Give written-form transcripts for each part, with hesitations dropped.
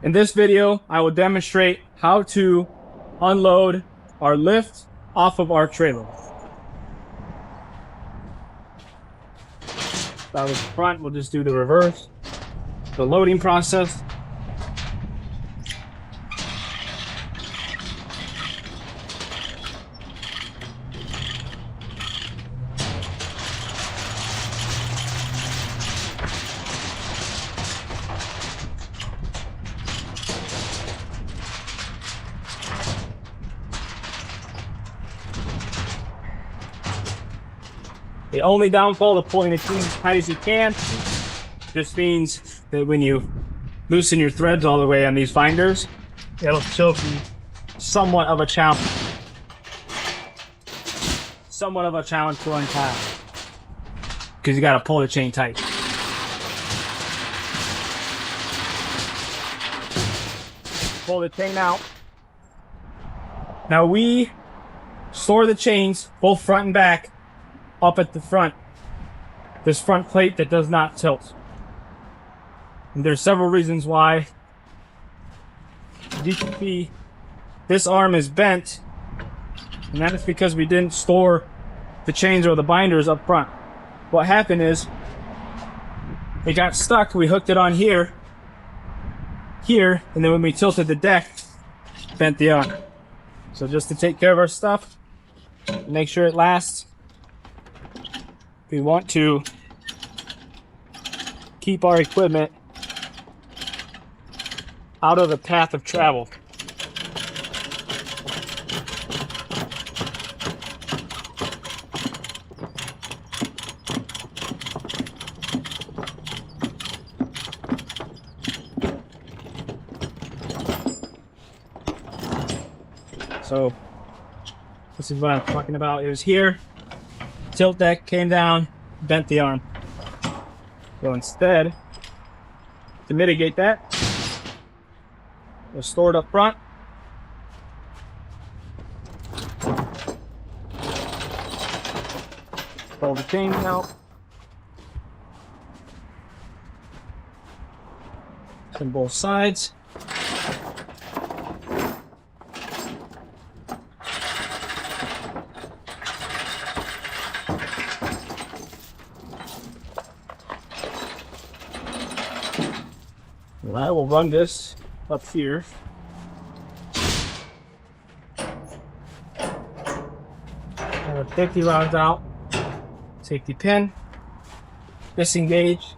In this video, I will demonstrate how to unload our lift off of our trailer. That was the front, we'll just do the reverse. The loading process. The only downfall of pulling the chain as tight as you can just means that when you loosen your threads all the way on these binders, it'll still be somewhat of a challenge. Somewhat of a challenge to untie, because you got to pull the chain tight. Pull the chain out. Now we store the chains, both front and back, up at the front, this front plate that does not tilt. And there's several reasons why. As you can see, this arm is bent, and that is because we didn't store the chains or the binders up front. What happened is, it got stuck, we hooked it on here, and then when we tilted the deck, bent the arm. So just to take care of our stuff, make sure it lasts, we want to keep our equipment out of the path of travel. So this is what I'm talking about. It was here. Tilt deck came down, bent the arm. So instead, to mitigate that, we'll store it up front. Pull the chain out. On both sides. I will run this up here. I will take the rods out, take the pin, disengage.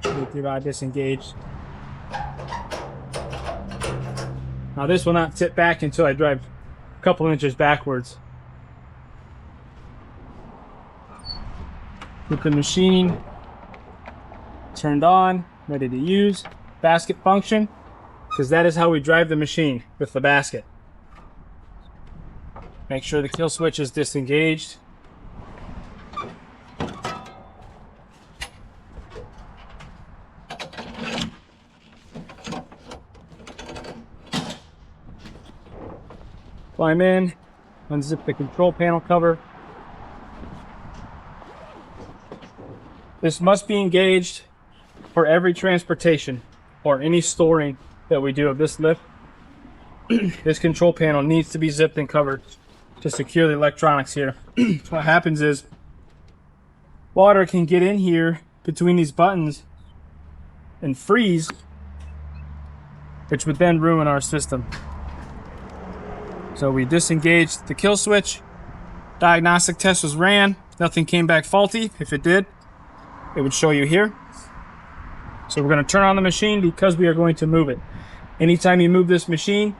Take the rod disengaged. Now this will not tip back until I drive couple inches backwards. With the machine turned on, ready to use, basket function, because that is how we drive the machine, with the basket. Make sure the kill switch is disengaged. Climb in, unzip the control panel cover. This must be engaged for every transportation or any storing that we do of this lift. This control panel needs to be zipped and covered to secure the electronics here. What happens is, water can get in here between these buttons and freeze, which would then ruin our system. So we disengaged the kill switch. Diagnostic test was ran. Nothing came back faulty. If it did, it would show you here. So we're going to turn on the machine because we are going to move it. Anytime you move this machine,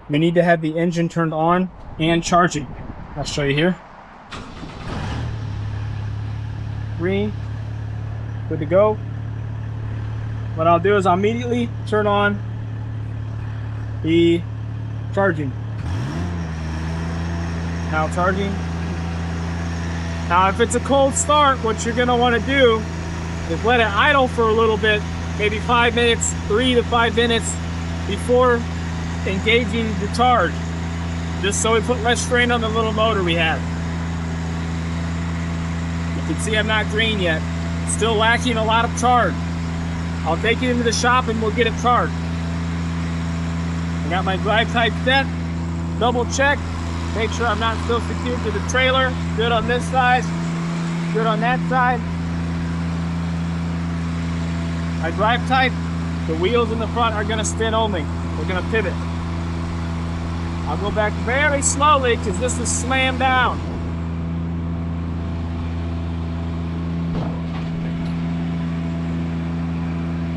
you need to have the engine turned on and charging. I'll show you here. Green, good to go. What I'll do is I'll immediately turn on the charging. Now charging. Now if it's a cold start, what you're gonna wanna do is let it idle for a little bit, maybe 5 minutes, 3 to 5 minutes before engaging the charge. just so we put less strain on the little motor we have. You can see I'm not green yet. Still lacking a lot of charge. I'll take it into the shop and we'll get it charged. I got my drive type set, double check, make sure I'm not still secured to the trailer. Good on this side, good on that side. My drive type, the wheels in the front are gonna spin only. We're gonna pivot. I'll go back very slowly because this is slammed down.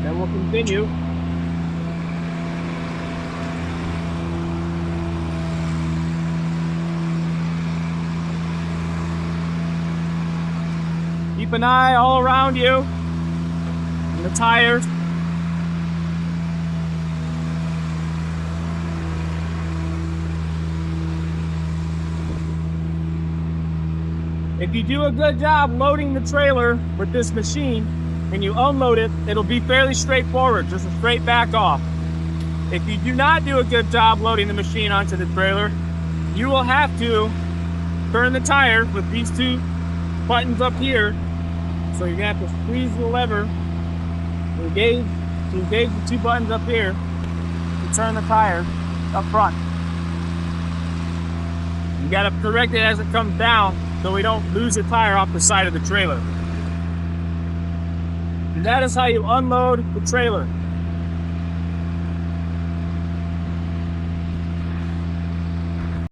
Then we'll continue. Keep an eye all around you, and the tires. If you do a good job loading the trailer with this machine, when you unload it, it'll be fairly straightforward, just a straight back off. If you do not do a good job loading the machine onto the trailer, you will have to turn the tire with these two buttons up here. So you're gonna have to squeeze the lever to engage the two buttons up here to turn the tire up front. You gotta correct it as it comes down so we don't lose the tire off the side of the trailer. And that is how you unload the trailer.